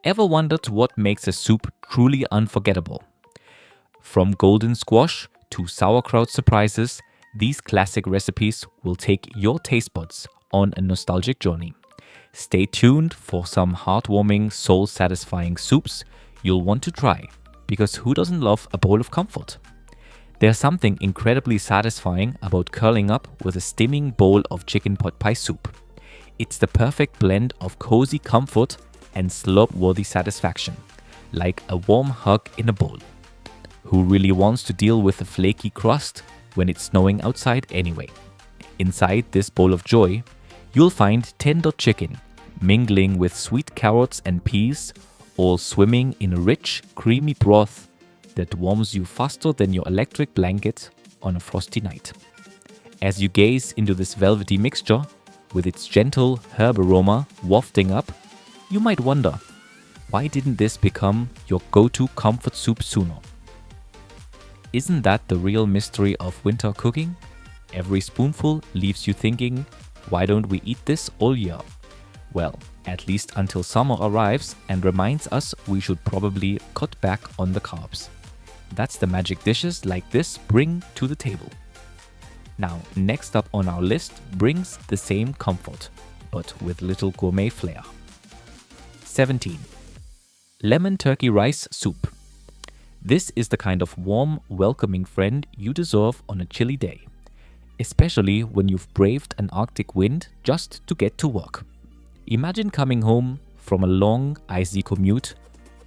Ever wondered what makes a soup truly unforgettable? From golden squash to sauerkraut surprises, these classic recipes will take your taste buds on a nostalgic journey. Stay tuned for some heartwarming, soul satisfying soups you'll want to try, because who doesn't love a bowl of comfort? There's something incredibly satisfying about curling up with a steaming bowl of chicken pot pie soup. It's the perfect blend of cozy comfort and slurp-worthy satisfaction, like a warm hug in a bowl. Who really wants to deal with a flaky crust when it's snowing outside anyway? Inside this bowl of joy, you'll find tender chicken, mingling with sweet carrots and peas, all swimming in a rich, creamy broth that warms you faster than your electric blanket on a frosty night. As you gaze into this velvety mixture, with its gentle herb aroma wafting up, you might wonder, why didn't this become your go-to comfort soup sooner? Isn't that the real mystery of winter cooking? Every spoonful leaves you thinking, why don't we eat this all year? Well, at least until summer arrives and reminds us we should probably cut back on the carbs. That's the magic dishes like this bring to the table. Now, next up on our list brings the same comfort, but with little gourmet flair. 17. Lemon turkey rice soup. This is the kind of warm, welcoming friend you deserve on a chilly day, especially when you've braved an Arctic wind just to get to work. Imagine coming home from a long, icy commute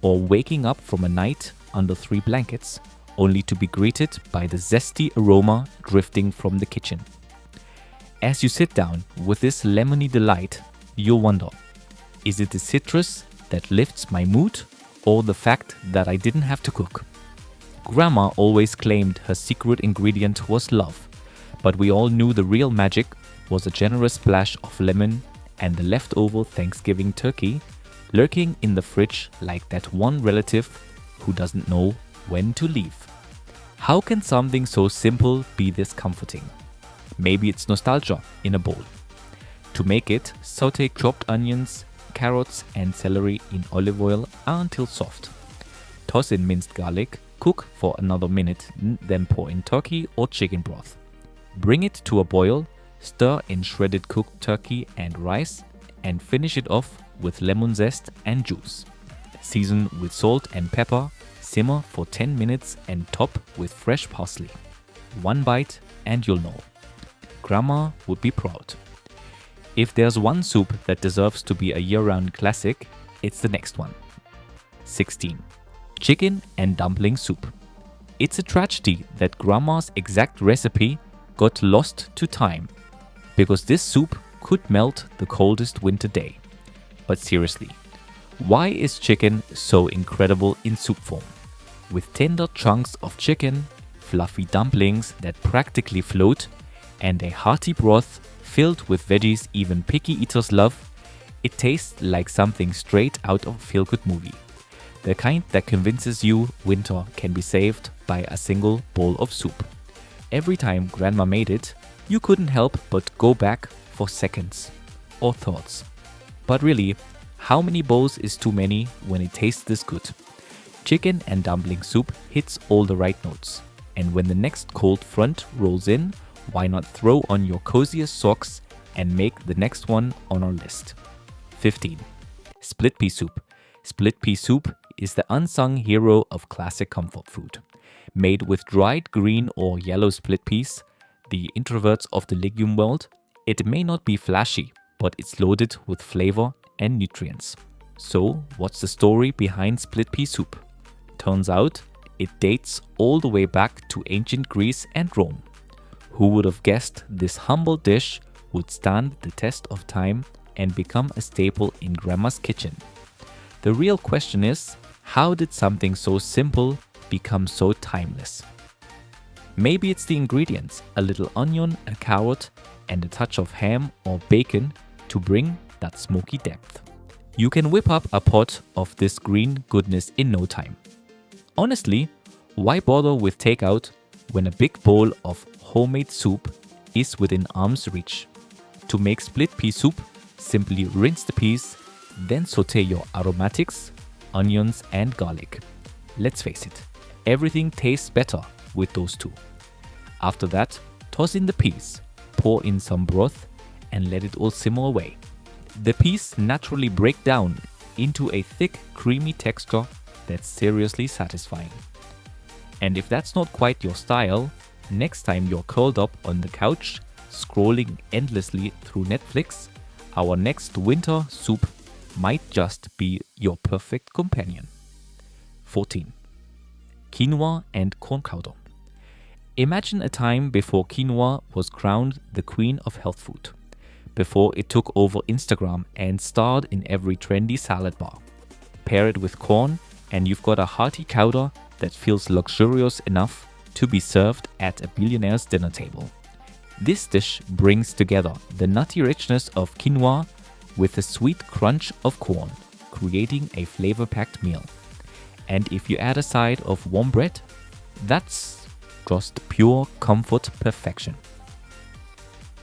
or waking up from a night under 3 blankets, only to be greeted by the zesty aroma drifting from the kitchen. As you sit down with this lemony delight, you'll wonder, is it the citrus that lifts my mood or the fact that I didn't have to cook? Grandma always claimed her secret ingredient was love, but we all knew the real magic was a generous splash of lemon and the leftover Thanksgiving turkey lurking in the fridge like that one relative who doesn't know when to leave. How can something so simple be this comforting? Maybe it's nostalgia in a bowl. To make it, saute chopped onions, carrots and celery in olive oil until soft. Toss in minced garlic, cook for another minute, then pour in turkey or chicken broth. Bring it to a boil, stir in shredded cooked turkey and rice, and finish it off with lemon zest and juice. Season with salt and pepper, simmer for 10 minutes and top with fresh parsley. One bite and you'll know. Grandma would be proud. If there's one soup that deserves to be a year-round classic, it's the next one. 16. Chicken and dumpling soup. It's a tragedy that Grandma's exact recipe got lost to time, because this soup could melt the coldest winter day. But seriously, why is chicken so incredible in soup form? With tender chunks of chicken, fluffy dumplings that practically float, and a hearty broth filled with veggies even picky eaters love, it tastes like something straight out of a feel-good movie. The kind that convinces you winter can be saved by a single bowl of soup. Every time Grandma made it, you couldn't help but go back for seconds or thoughts. But really, how many bowls is too many when it tastes this good? Chicken and dumpling soup hits all the right notes. And when the next cold front rolls in, why not throw on your coziest socks and make the next one on our list? 15. Split pea soup. Split pea soup is the unsung hero of classic comfort food. Made with dried green or yellow split peas, the introverts of the legume world, it may not be flashy, but it's loaded with flavor and nutrients. So, what's the story behind split pea soup? Turns out, it dates all the way back to ancient Greece and Rome. Who would have guessed this humble dish would stand the test of time and become a staple in Grandma's kitchen? The real question is, how did something so simple become so timeless? Maybe it's the ingredients, a little onion, a carrot, and a touch of ham or bacon to bring that smoky depth. You can whip up a pot of this green goodness in no time. Honestly, why bother with takeout when a big bowl of homemade soup is within arm's reach? To make split pea soup, simply rinse the peas, then saute your aromatics, onions, and garlic. Let's face it, everything tastes better with those two. After that, toss in the peas, pour in some broth, and let it all simmer away. The peas naturally break down into a thick, creamy texture that's seriously satisfying. And if that's not quite your style, next time you're curled up on the couch, scrolling endlessly through Netflix, our next winter soup might just be your perfect companion. 14. Quinoa and corn chowder. Imagine a time before quinoa was crowned the queen of health food, before it took over Instagram and starred in every trendy salad bar. Pair it with corn and you've got a hearty chowder that feels luxurious enough to be served at a billionaire's dinner table. This dish brings together the nutty richness of quinoa with the sweet crunch of corn, creating a flavor-packed meal. And if you add a side of warm bread, that's just pure comfort perfection.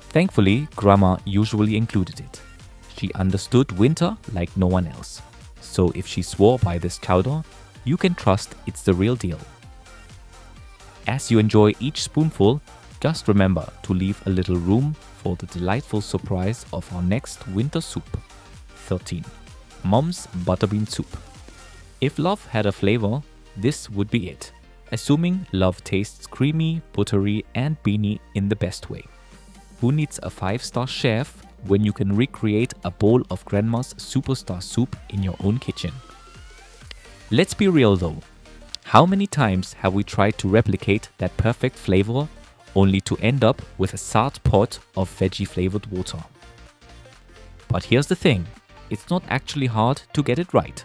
Thankfully, Grandma usually included it. She understood winter like no one else. So if she swore by this chowder, you can trust it's the real deal. As you enjoy each spoonful, just remember to leave a little room for the delightful surprise of our next winter soup. 13. Mom's Butterbean Soup. If love had a flavor, this would be it. Assuming love tastes creamy, buttery, and beany in the best way. Who needs a 5-star chef when you can recreate a bowl of Grandma's superstar soup in your own kitchen? Let's be real though. How many times have we tried to replicate that perfect flavor only to end up with a sad pot of veggie-flavored water? But here's the thing, it's not actually hard to get it right.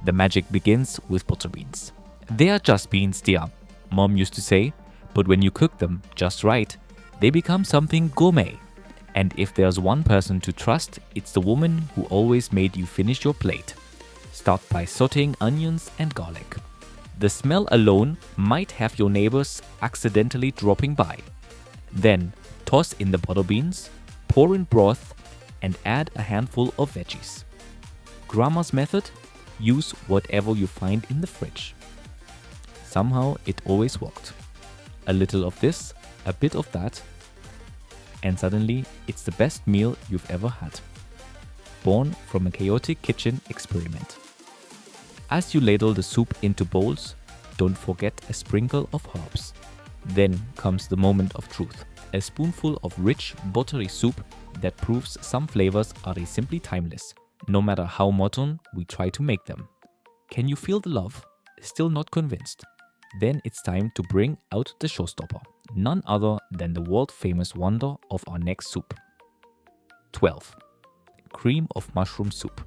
The magic begins with butter beans. They are just beans, dear, Mom used to say, but when you cook them just right, they become something gourmet. And if there's one person to trust, it's the woman who always made you finish your plate. Start by sauteing onions and garlic. The smell alone might have your neighbors accidentally dropping by. Then toss in the butter beans, pour in broth, and add a handful of veggies. Grandma's method? Use whatever you find in the fridge. Somehow it always worked. A little of this, a bit of that, and suddenly it's the best meal you've ever had. Born from a chaotic kitchen experiment. As you ladle the soup into bowls, don't forget a sprinkle of herbs. Then comes the moment of truth. A spoonful of rich, buttery soup that proves some flavors are simply timeless, no matter how modern we try to make them. Can you feel the love? Still not convinced? Then it's time to bring out the showstopper, none other than the world-famous wonder of our next soup. 12. Cream of mushroom soup.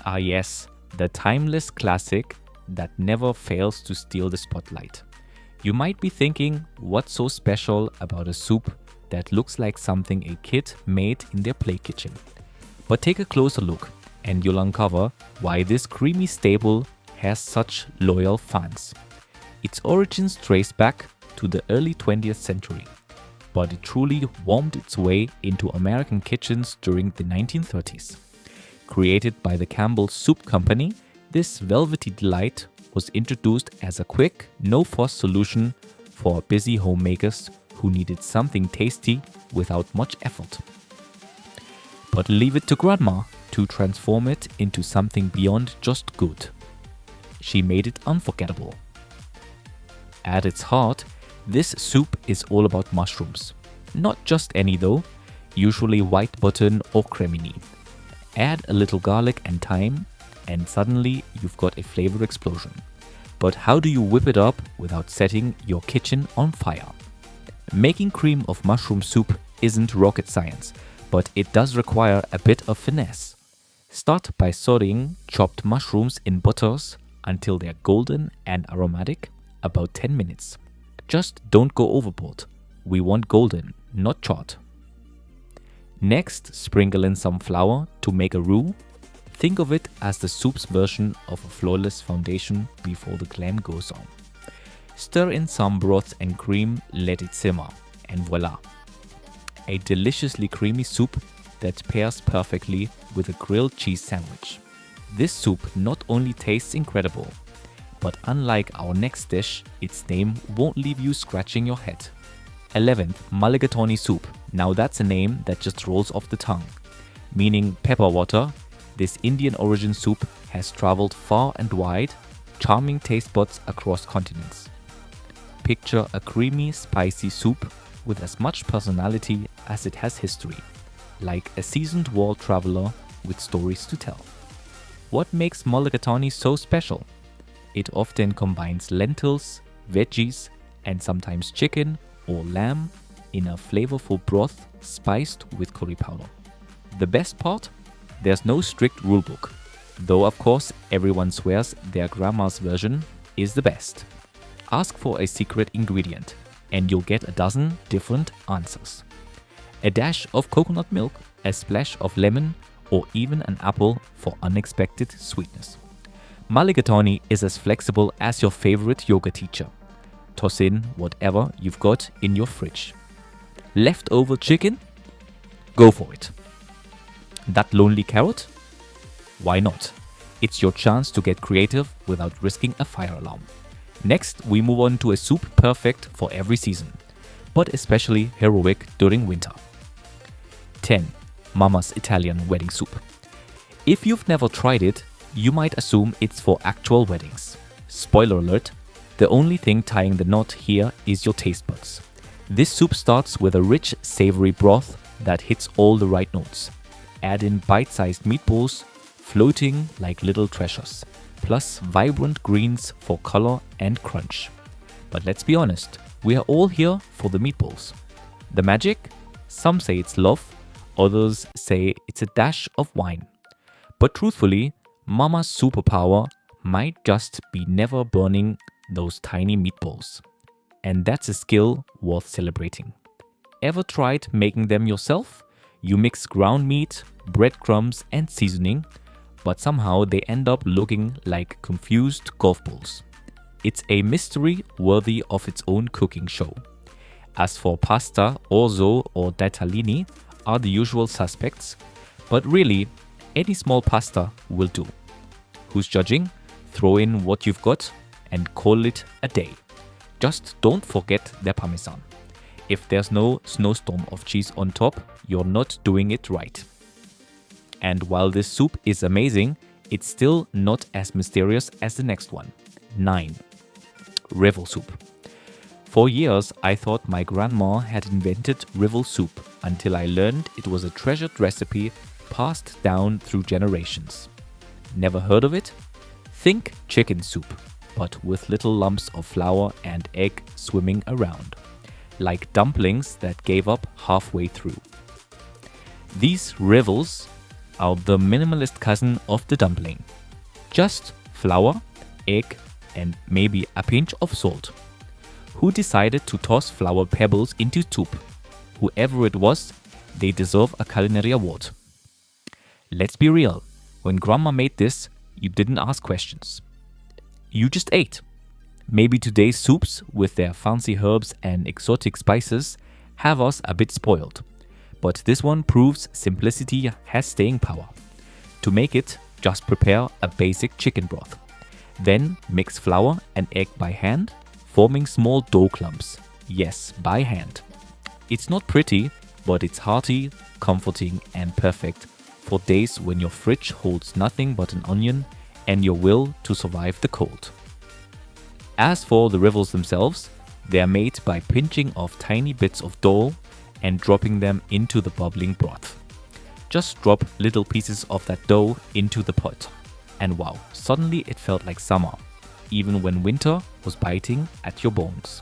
Ah yes, the timeless classic that never fails to steal the spotlight. You might be thinking, what's so special about a soup that looks like something a kid made in their play kitchen? But take a closer look and you'll uncover why this creamy staple has such loyal fans. Its origins trace back to the early 20th century, but it truly wormed its way into American kitchens during the 1930s. Created by the Campbell Soup Company, this velvety delight was introduced as a quick, no-fuss solution for busy homemakers who needed something tasty without much effort. But leave it to Grandma to transform it into something beyond just good. She made it unforgettable. At its heart, this soup is all about mushrooms. Not just any though, usually white button or cremini. Add a little garlic and thyme, and suddenly you've got a flavor explosion. But how do you whip it up without setting your kitchen on fire? Making cream of mushroom soup isn't rocket science, but it does require a bit of finesse. Start by sauteing chopped mushrooms in butters until they're golden and aromatic, about 10 minutes. Just don't go overboard. We want golden, not charred. Next, sprinkle in some flour to make a roux. Think of it as the soup's version of a flawless foundation before the glam goes on. Stir in some broth and cream, let it simmer, and voila! A deliciously creamy soup that pairs perfectly with a grilled cheese sandwich. This soup not only tastes incredible, but unlike our next dish, its name won't leave you scratching your head. 11th, mulligatawny soup. Now that's a name that just rolls off the tongue. Meaning pepper water, this Indian origin soup has traveled far and wide, charming taste buds across continents. Picture a creamy, spicy soup with as much personality as it has history, like a seasoned world traveler with stories to tell. What makes mulligatawny so special? It often combines lentils, veggies, and sometimes chicken or lamb in a flavorful broth spiced with curry powder. The best part? There's no strict rulebook, though of course everyone swears their grandma's version is the best. Ask for a secret ingredient and you'll get a dozen different answers. A dash of coconut milk, a splash of lemon, or even an apple for unexpected sweetness. Mulligatawny is as flexible as your favorite yoga teacher. Toss in whatever you've got in your fridge. Leftover chicken? Go for it. That lonely carrot? Why not? It's your chance to get creative without risking a fire alarm. Next, we move on to a soup perfect for every season, but especially heroic during winter. 10. Mama's Italian wedding soup. If you've never tried it, you might assume it's for actual weddings. Spoiler alert, the only thing tying the knot here is your taste buds. This soup starts with a rich, savory broth that hits all the right notes. Add in bite-sized meatballs, floating like little treasures, plus vibrant greens for color and crunch. But let's be honest, we are all here for the meatballs. The magic? Some say it's love, others say it's a dash of wine. But truthfully, Mama's superpower might just be never burning those tiny meatballs. And that's a skill worth celebrating. Ever tried making them yourself? You mix ground meat, breadcrumbs, and seasoning, but somehow they end up looking like confused golf balls. It's a mystery worthy of its own cooking show. As for pasta, orzo, or ditalini are the usual suspects, but really, any small pasta will do. Who's judging? Throw in what you've got and call it a day. Just don't forget the parmesan. If there's no snowstorm of cheese on top, you're not doing it right. And while this soup is amazing, it's still not as mysterious as the next one. 9. Rivel soup. For years, I thought my grandma had invented rivel soup until I learned it was a treasured recipe passed down through generations. Never heard of it? Think chicken soup, but with little lumps of flour and egg swimming around, like dumplings that gave up halfway through. These rivels are the minimalist cousin of the dumpling. Just flour, egg, and maybe a pinch of salt. Who decided to toss flour pebbles into soup? Whoever it was, they deserve a culinary award. Let's be real, when grandma made this, you didn't ask questions. You just ate. Maybe today's soups, with their fancy herbs and exotic spices, have us a bit spoiled. But this one proves simplicity has staying power. To make it, just prepare a basic chicken broth. Then mix flour and egg by hand, forming small dough clumps. Yes, by hand. It's not pretty, but it's hearty, comforting, and perfect for days when your fridge holds nothing but an onion and your will to survive the cold. As for the rivels themselves, they are made by pinching off tiny bits of dough and dropping them into the bubbling broth. Just drop little pieces of that dough into the pot. And wow, suddenly it felt like summer, even when winter was biting at your bones.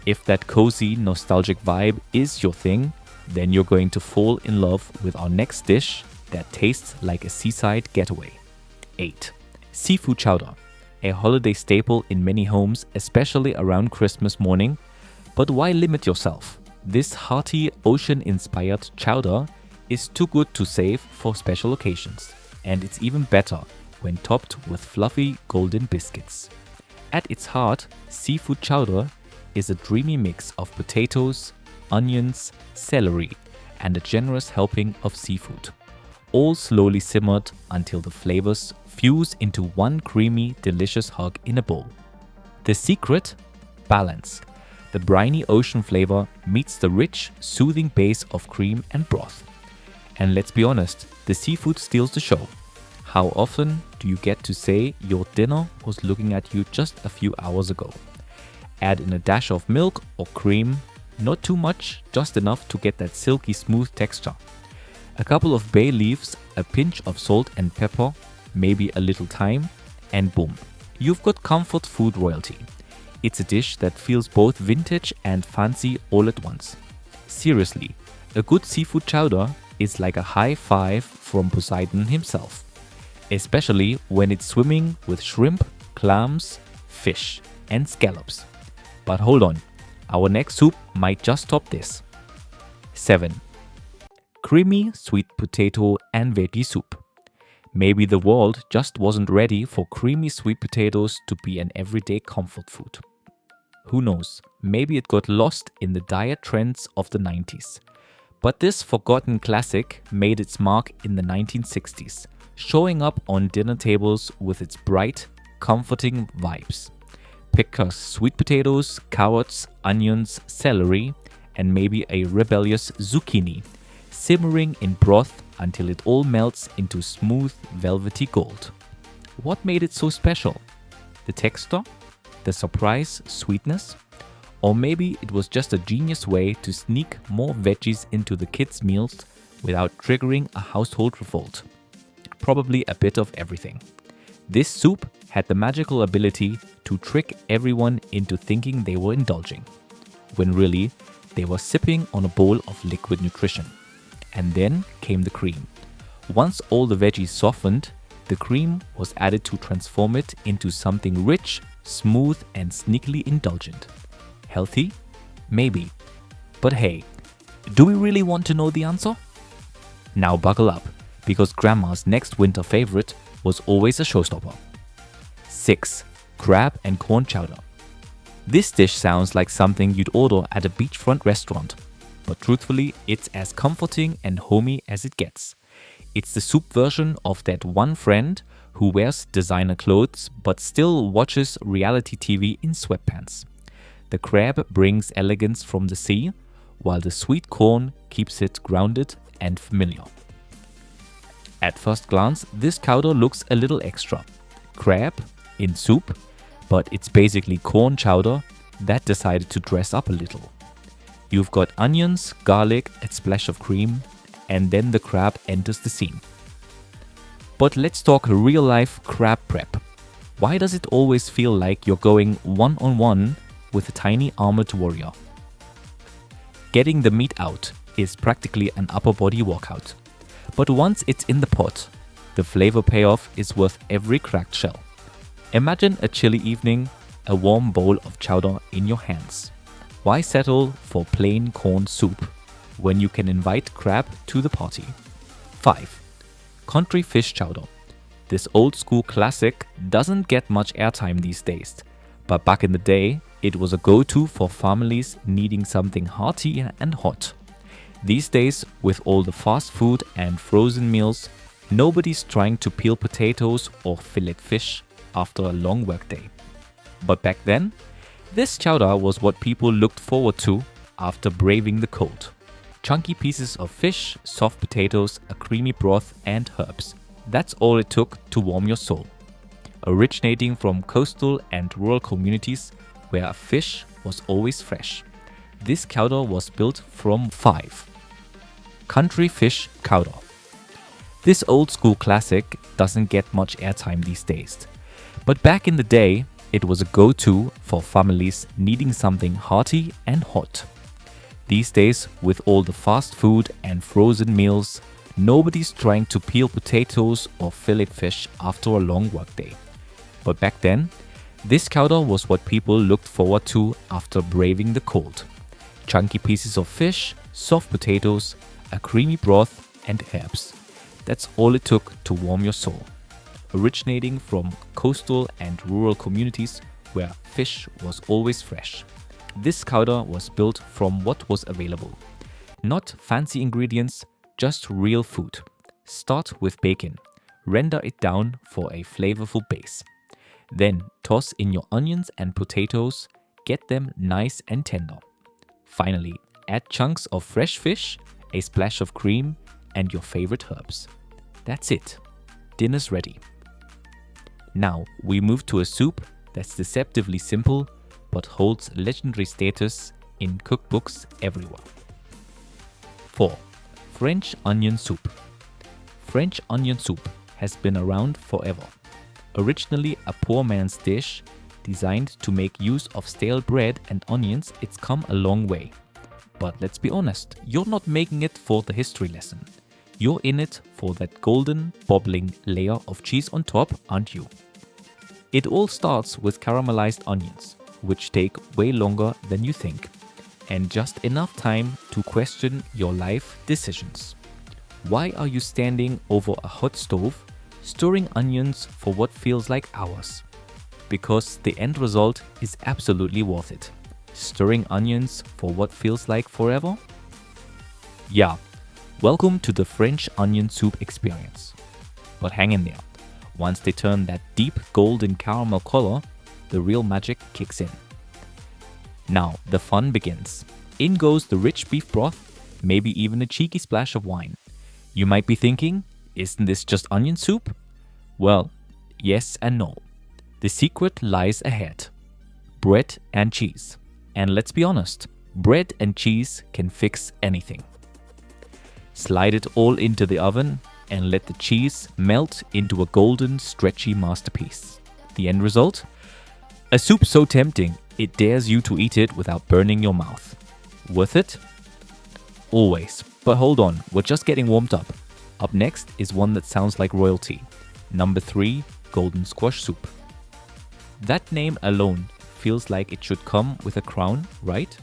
If that cozy, nostalgic vibe is your thing, then you're going to fall in love with our next dish that tastes like a seaside getaway. 8. Seafood chowder. A holiday staple in many homes, especially around Christmas morning. But why limit yourself? This hearty, ocean-inspired chowder is too good to save for special occasions. And it's even better when topped with fluffy golden biscuits. At its heart, seafood chowder is a dreamy mix of potatoes, onions, celery, and a generous helping of seafood, all slowly simmered until the flavors fuse into one creamy, delicious hug in a bowl. The secret? Balance. The briny ocean flavor meets the rich, soothing base of cream and broth. And let's be honest, the seafood steals the show. How often do you get to say your dinner was looking at you just a few hours ago? Add in a dash of milk or cream, not too much, just enough to get that silky smooth texture. A couple of bay leaves, a pinch of salt and pepper, maybe a little thyme, and boom, you've got comfort food royalty. It's a dish that feels both vintage and fancy all at once. Seriously, a good seafood chowder is like a high five from Poseidon himself. Especially when it's swimming with shrimp, clams, fish, and scallops. But hold on, our next soup might just top this. 7. Creamy sweet potato and veggie soup. Maybe the world just wasn't ready for creamy sweet potatoes to be an everyday comfort food. Who knows, maybe it got lost in the diet trends of the 90s. But this forgotten classic made its mark in the 1960s, showing up on dinner tables with its bright, comforting vibes. Picture sweet potatoes, carrots, onions, celery, and maybe a rebellious zucchini, simmering in broth until it all melts into smooth, velvety gold. What made it so special? The texture? The surprise sweetness? Or maybe it was just a genius way to sneak more veggies into the kids' meals without triggering a household revolt. Probably a bit of everything. This soup had the magical ability to trick everyone into thinking they were indulging, when really they were sipping on a bowl of liquid nutrition. And then came the cream. Once all the veggies softened, the cream was added to transform it into something rich, smooth, and sneakily indulgent. Healthy? Maybe. But hey, do we really want to know the answer? Now buckle up, because Grandma's next winter favorite was always a showstopper. 6. Crab and corn chowder. This dish sounds like something you'd order at a beachfront restaurant, but truthfully, it's as comforting and homey as it gets. It's the soup version of that one friend who wears designer clothes but still watches reality TV in sweatpants. The crab brings elegance from the sea, while the sweet corn keeps it grounded and familiar. At first glance, this chowder looks a little extra. Crab in soup, but it's basically corn chowder that decided to dress up a little. You've got onions, garlic, a splash of cream, and then the crab enters the scene. But let's talk real-life crab prep. Why does it always feel like you're going one-on-one with a tiny armored warrior? Getting the meat out is practically an upper body workout. But once it's in the pot, the flavor payoff is worth every cracked shell. Imagine a chilly evening, a warm bowl of chowder in your hands. Why settle for plain corn soup when you can invite crab to the party? 5. Country fish chowder. This old school classic doesn't get much airtime these days, but back in the day, it was a go-to for families needing something hearty and hot. These days, with all the fast food and frozen meals, nobody's trying to peel potatoes or fillet fish after a long workday. But back then, this chowder was what people looked forward to after braving the cold. Chunky pieces of fish, soft potatoes, a creamy broth, and herbs. That's all it took to warm your soul. Originating from coastal and rural communities where fish was always fresh, this chowder was built from 5. Country fish chowder. This old school classic doesn't get much airtime these days, but back in the day, it was a go-to for families needing something hearty and hot. These days, with all the fast food and frozen meals, nobody's trying to peel potatoes or fillet fish after a long workday. But back then, this chowder was what people looked forward to after braving the cold. Chunky pieces of fish, soft potatoes, a creamy broth, and herbs. That's all it took to warm your soul. Originating from coastal and rural communities where fish was always fresh. This chowder was built from what was available. Not fancy ingredients, just real food. Start with bacon. Render it down for a flavorful base. Then toss in your onions and potatoes, get them nice and tender. Finally, add chunks of fresh fish, a splash of cream, and your favorite herbs. That's it. Dinner's ready. Now we move to a soup that's deceptively simple but holds legendary status in cookbooks everywhere. 4. French onion soup. French onion soup has been around forever. Originally a poor man's dish, designed to make use of stale bread and onions, it's come a long way. But let's be honest, you're not making it for the history lesson. You're in it for that golden, bubbling layer of cheese on top, aren't you? It all starts with caramelized onions, which take way longer than you think, and just enough time to question your life decisions. Why are you standing over a hot stove, stirring onions for what feels like hours? Because the end result is absolutely worth it. Stirring onions for what feels like forever? Yeah, welcome to the French onion soup experience. But hang in there. Once they turn that deep golden caramel color, the real magic kicks in. Now the fun begins. In goes the rich beef broth, maybe even a cheeky splash of wine. You might be thinking, isn't this just onion soup? Well, yes and no. The secret lies ahead. Bread and cheese. And let's be honest, bread and cheese can fix anything. Slide it all into the oven and let the cheese melt into a golden, stretchy masterpiece. The end result? A soup so tempting, it dares you to eat it without burning your mouth. Worth it? Always. But hold on, we're just getting warmed up. Up next is one that sounds like royalty. Number 3, golden squash soup. That name alone feels like it should come with a crown, right?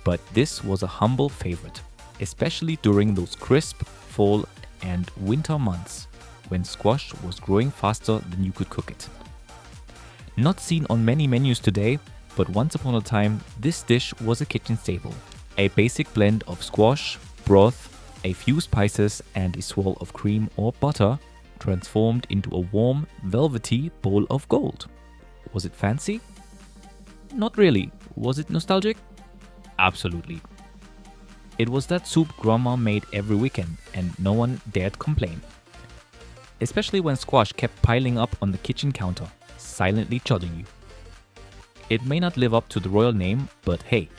But this was a humble favorite, especially during those crisp fall and winter months when squash was growing faster than you could cook it. Not seen on many menus today, but once upon a time, this dish was a kitchen staple. A basic blend of squash, broth, a few spices, and a swirl of cream or butter transformed into a warm, velvety bowl of gold. Was it fancy? Not really. Was it nostalgic? Absolutely. It was that soup grandma made every weekend and no one dared complain. Especially when squash kept piling up on the kitchen counter, silently judging you. It may not live up to the royal name, but hey,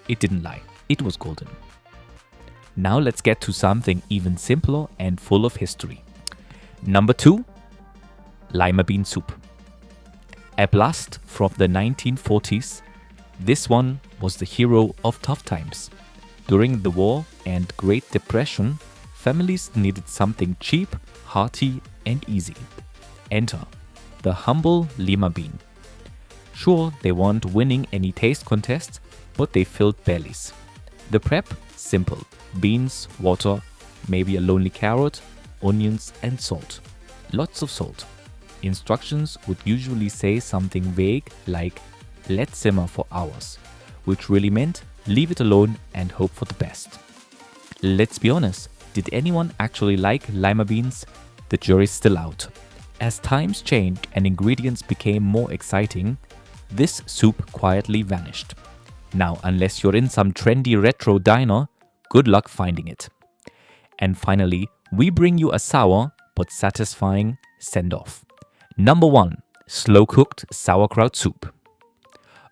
it didn't lie. It was golden. Now let's get to something even simpler and full of history. Number 2, lima bean soup. A blast from the 1940s, this one was the hero of tough times. During the war and Great Depression, families needed something cheap, hearty, and easy. Enter the humble lima bean. Sure, they weren't winning any taste contests, but they filled bellies. The prep? Simple. Beans, water, maybe a lonely carrot, onions, and salt. Lots of salt. Instructions would usually say something vague like, let simmer for hours, which really meant leave it alone and hope for the best. Let's be honest, did anyone actually like lima beans? The jury's still out. As times changed and ingredients became more exciting, this soup quietly vanished. Now, unless you're in some trendy retro diner, good luck finding it. And finally, we bring you a sour but satisfying send-off. Number 1, slow-cooked sauerkraut soup.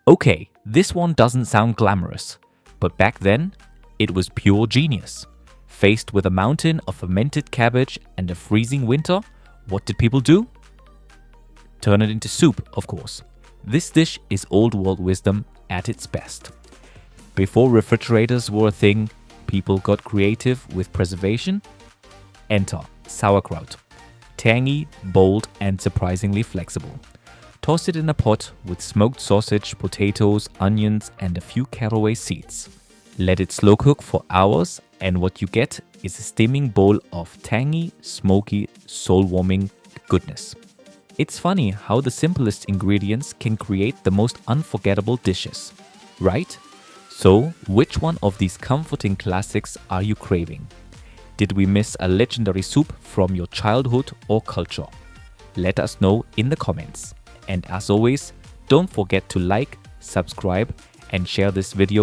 Okay, this one doesn't sound glamorous, but back then, it was pure genius. Faced with a mountain of fermented cabbage and a freezing winter, what did people do? Turn it into soup, of course. This dish is old world wisdom at its best. Before refrigerators were a thing, people got creative with preservation. Enter sauerkraut. Tangy, bold, and surprisingly flexible. Toss it in a pot with smoked sausage, potatoes, onions, and a few caraway seeds. Let it slow cook for hours, and what you get is a steaming bowl of tangy, smoky, soul-warming goodness. It's funny how the simplest ingredients can create the most unforgettable dishes, right? So, which one of these comforting classics are you craving? Did we miss a legendary soup from your childhood or culture? Let us know in the comments. And as always, don't forget to like, subscribe, and share this video